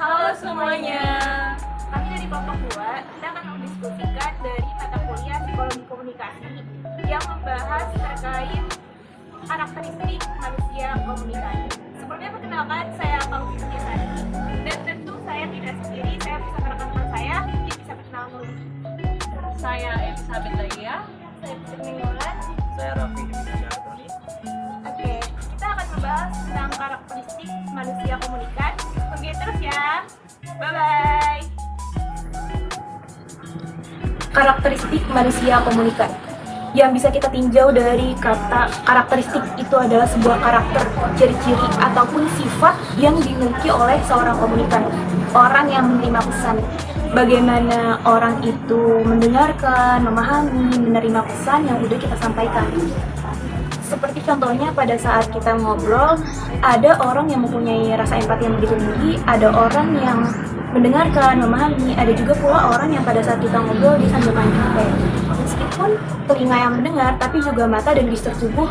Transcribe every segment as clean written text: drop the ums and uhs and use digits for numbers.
Halo semuanya. Kami dari kelompok 2, kita akan mendiskusikan dari mata kuliah Psikologi Komunikasi yang membahas terkait karakteristik manusia komunikasi. Sebelumnya perkenalkan, saya Pauline Setiasari dan tentu saya tidak sendiri, saya bersama rekan-rekan saya. Mungkin bisa perkenalan dulu. Saya Elizabeth Daya. Saya Putri Minggulan. Saya Raffi Dwi. Oke, kita akan membahas tentang karakteristik manusia komunikan. Tungguin terus ya. Bye-bye. Karakteristik manusia komunikan yang bisa kita tinjau dari kata karakteristik itu adalah sebuah karakter, ciri-ciri ataupun sifat yang dimiliki oleh seorang komunikan, orang yang menerima pesan. Bagaimana orang itu mendengarkan, memahami, menerima pesan yang udah kita sampaikan. Seperti contohnya pada saat kita ngobrol, ada orang yang mempunyai rasa empati yang begitu tinggi, ada orang yang mendengarkan, memahami, ada juga pula orang yang pada saat kita ngobrol dia sambil main. Meskipun telinga yang mendengar, tapi juga mata dan gestur tubuh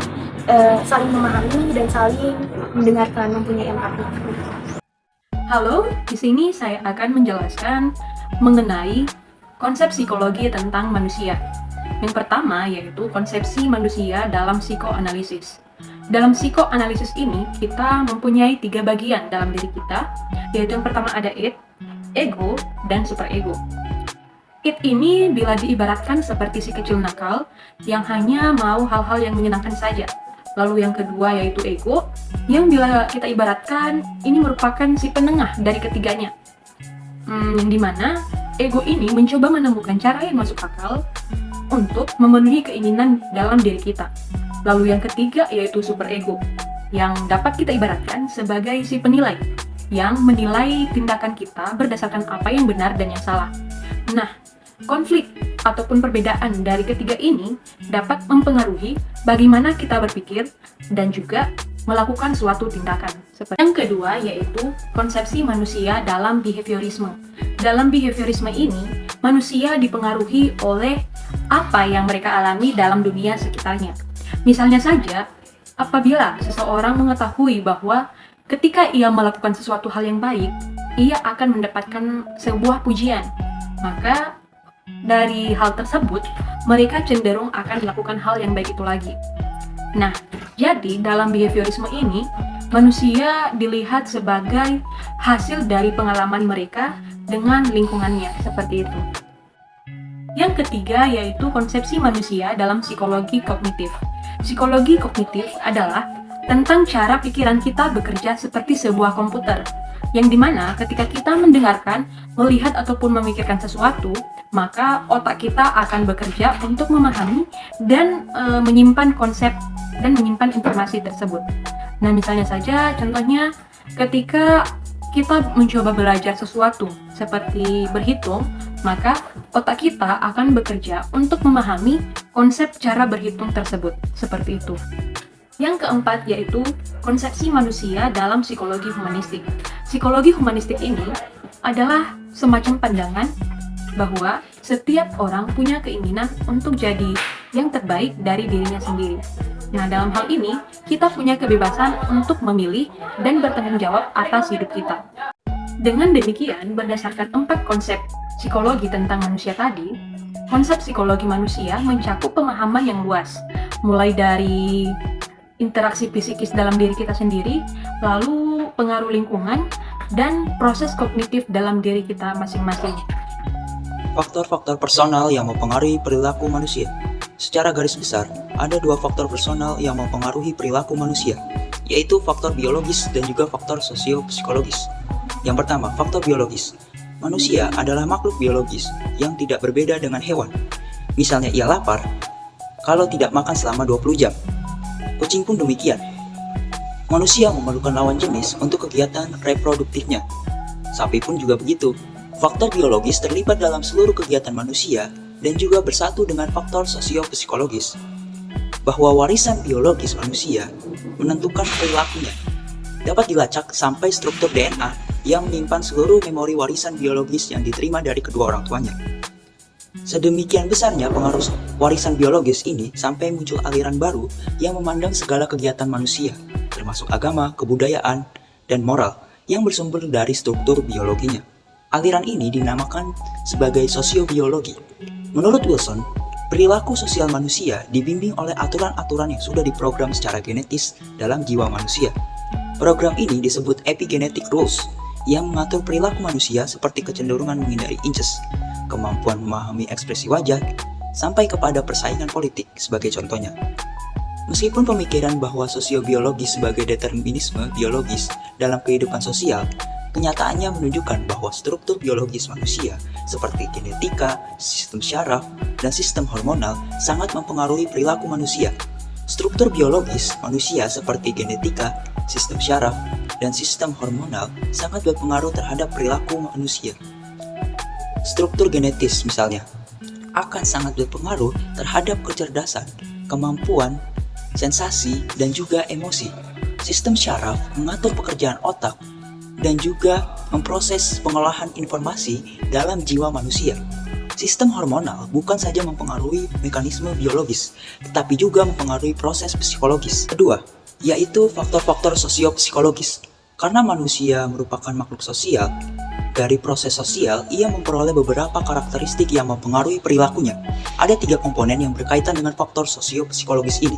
saling memahami dan saling mendengarkan, mempunyai empati. Halo, di sini saya akan menjelaskan mengenai konsep psikologi tentang manusia. Yang pertama yaitu konsepsi manusia dalam psikoanalisis. Dalam psikoanalisis ini, kita mempunyai 3 bagian dalam diri kita, yaitu yang pertama ada id, ego, dan superego. Id ini bila diibaratkan seperti si kecil nakal yang hanya mau hal-hal yang menyenangkan saja. Lalu yang kedua yaitu ego, yang bila kita ibaratkan ini merupakan si penengah dari ketiganya. Yang dimana ego ini mencoba menemukan cara yang masuk akal untuk memenuhi keinginan dalam diri kita. Lalu yang ketiga yaitu superego, yang dapat kita ibaratkan sebagai si penilai, yang menilai tindakan kita berdasarkan apa yang benar dan yang salah. Nah, konflik ataupun perbedaan dari ketiga ini dapat mempengaruhi bagaimana kita berpikir dan juga melakukan suatu tindakan. Yang kedua yaitu konsepsi manusia dalam behaviorisme. Dalam behaviorisme ini, manusia dipengaruhi oleh apa yang mereka alami dalam dunia sekitarnya. Misalnya saja, apabila seseorang mengetahui bahwa ketika ia melakukan sesuatu hal yang baik, ia akan mendapatkan sebuah pujian, maka dari hal tersebut, mereka cenderung akan melakukan hal yang baik itu lagi. Nah, jadi dalam behaviorisme ini, manusia dilihat sebagai hasil dari pengalaman mereka dengan lingkungannya, seperti itu. Yang ketiga yaitu konsepsi manusia dalam psikologi kognitif. Psikologi kognitif adalah tentang cara pikiran kita bekerja seperti sebuah komputer, yang dimana ketika kita mendengarkan, melihat ataupun memikirkan sesuatu, maka otak kita akan bekerja untuk memahami dan menyimpan konsep dan menyimpan informasi tersebut. Nah, misalnya saja contohnya ketika kita mencoba belajar sesuatu seperti berhitung, maka otak kita akan bekerja untuk memahami konsep cara berhitung tersebut, seperti itu. Yang keempat yaitu konsepsi manusia dalam psikologi humanistik. Psikologi humanistik ini adalah semacam pandangan bahwa setiap orang punya keinginan untuk jadi yang terbaik dari dirinya sendiri. Nah, dalam hal ini, kita punya kebebasan untuk memilih dan bertanggung jawab atas hidup kita. Dengan demikian, berdasarkan 4 konsep psikologi tentang manusia tadi, konsep psikologi manusia mencakup pemahaman yang luas, mulai dari interaksi psikis dalam diri kita sendiri, lalu pengaruh lingkungan, dan proses kognitif dalam diri kita masing-masing. Faktor-faktor personal yang mempengaruhi perilaku manusia. Secara garis besar, ada 2 faktor personal yang mempengaruhi perilaku manusia, yaitu faktor biologis dan juga faktor sosio-psikologis. Yang pertama, faktor biologis. Manusia adalah makhluk biologis yang tidak berbeda dengan hewan. Misalnya ia lapar kalau tidak makan selama 20 jam. Kucing pun demikian. Manusia memerlukan lawan jenis untuk kegiatan reproduktifnya. Sapi pun juga begitu. Faktor biologis terlibat dalam seluruh kegiatan manusia dan juga bersatu dengan faktor sosio-psikologis. Bahwa warisan biologis manusia menentukan perilakunya. Dapat dilacak sampai struktur DNA yang menyimpan seluruh memori warisan biologis yang diterima dari kedua orang tuanya. Sedemikian besarnya pengaruh warisan biologis ini sampai muncul aliran baru yang memandang segala kegiatan manusia, termasuk agama, kebudayaan, dan moral, yang bersumber dari struktur biologinya. Aliran ini dinamakan sebagai sosiobiologi. Menurut Wilson, perilaku sosial manusia dibimbing oleh aturan-aturan yang sudah diprogram secara genetis dalam jiwa manusia. Program ini disebut epigenetic rules, yang mengatur perilaku manusia seperti kecenderungan menghindari inces, kemampuan memahami ekspresi wajah, sampai kepada persaingan politik sebagai contohnya. Meskipun pemikiran bahwa sosiobiologi sebagai determinisme biologis dalam kehidupan sosial, kenyataannya menunjukkan bahwa struktur biologis manusia seperti genetika, sistem syaraf, dan sistem hormonal sangat mempengaruhi perilaku manusia. Struktur biologis manusia seperti genetika, sistem syaraf, dan sistem hormonal sangat berpengaruh terhadap perilaku manusia. Struktur genetis misalnya akan sangat berpengaruh terhadap kecerdasan, kemampuan, sensasi, dan juga emosi. Sistem syaraf mengatur pekerjaan otak dan juga memproses pengolahan informasi dalam jiwa manusia. Sistem hormonal bukan saja mempengaruhi mekanisme biologis, tetapi juga mempengaruhi proses psikologis. Kedua, yaitu faktor-faktor sosiopsikologis. Karena manusia merupakan makhluk sosial, dari proses sosial ia memperoleh beberapa karakteristik yang mempengaruhi perilakunya. Ada 3 komponen yang berkaitan dengan faktor sosiopsikologis ini.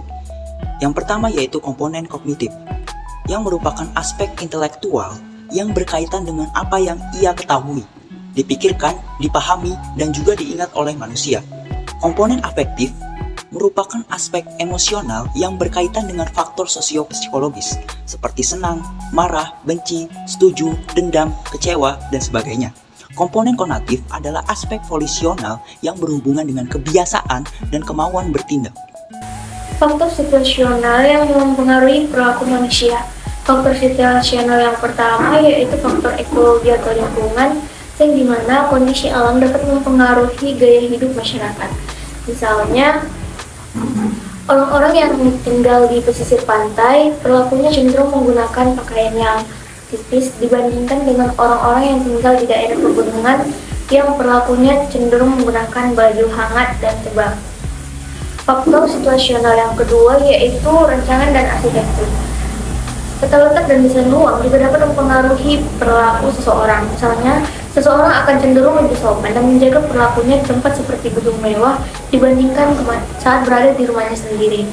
Yang pertama yaitu komponen kognitif, yang merupakan aspek intelektual yang berkaitan dengan apa yang ia ketahui, dipikirkan, dipahami, dan juga diingat oleh manusia. Komponen afektif merupakan aspek emosional yang berkaitan dengan faktor sosiopsikologis, seperti senang, marah, benci, setuju, dendam, kecewa, dan sebagainya. Komponen konatif adalah aspek volisional yang berhubungan dengan kebiasaan dan kemauan bertindak. Faktor situasional yang mempengaruhi perilaku manusia. Faktor situasional yang pertama yaitu faktor ekologi atau lingkungan, yang dimana kondisi alam dapat mempengaruhi gaya hidup masyarakat. Misalnya, orang-orang yang tinggal di pesisir pantai, perilakunya cenderung menggunakan pakaian yang tipis dibandingkan dengan orang-orang yang tinggal di daerah pegunungan yang perilakunya cenderung menggunakan baju hangat dan tebal. Faktor situasional yang kedua yaitu rancangan dan arsitektur. Tata letak dan desain ruang juga dapat mempengaruhi perilaku seseorang. Misalnya, seseorang akan cenderung lebih sopan dan menjaga perilakunya di tempat seperti gedung mewah dibandingkan saat berada di rumahnya sendiri.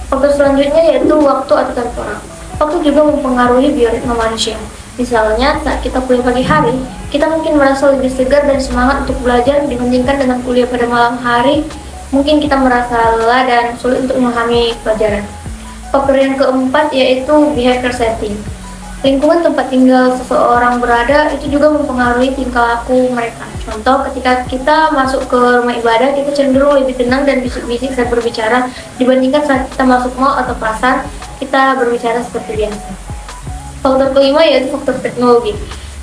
Faktor selanjutnya yaitu waktu atau temporal. Waktu juga mempengaruhi bioritme manusia. Misalnya, saat kita kuliah pagi hari, kita mungkin merasa lebih segar dan semangat untuk belajar dibandingkan dengan kuliah pada malam hari. Mungkin kita merasa lelah dan sulit untuk memahami pelajaran. Faktor yang keempat yaitu behavior setting. Lingkungan tempat tinggal seseorang berada itu juga mempengaruhi tingkah laku mereka. Contoh, ketika kita masuk ke rumah ibadah, kita cenderung lebih tenang dan bisik-bisik saat berbicara dibandingkan saat kita masuk mall atau pasar, kita berbicara seperti biasa. Faktor kelima yaitu faktor teknologi.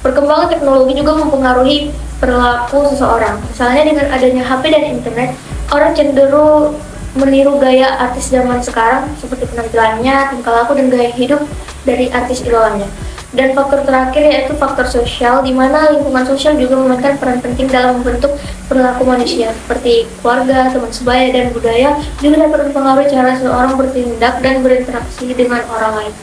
Perkembangan teknologi juga mempengaruhi perilaku seseorang. Misalnya dengan adanya HP dan internet, orang cenderung meniru gaya artis zaman sekarang seperti penampilannya, tingkah laku, dan gaya hidup dari artis idolanya. Dan faktor terakhir yaitu faktor sosial, di mana lingkungan sosial juga memainkan peran penting dalam membentuk perilaku manusia, seperti keluarga, teman sebaya, dan budaya juga dapat mempengaruhi cara seseorang bertindak dan berinteraksi dengan orang lain.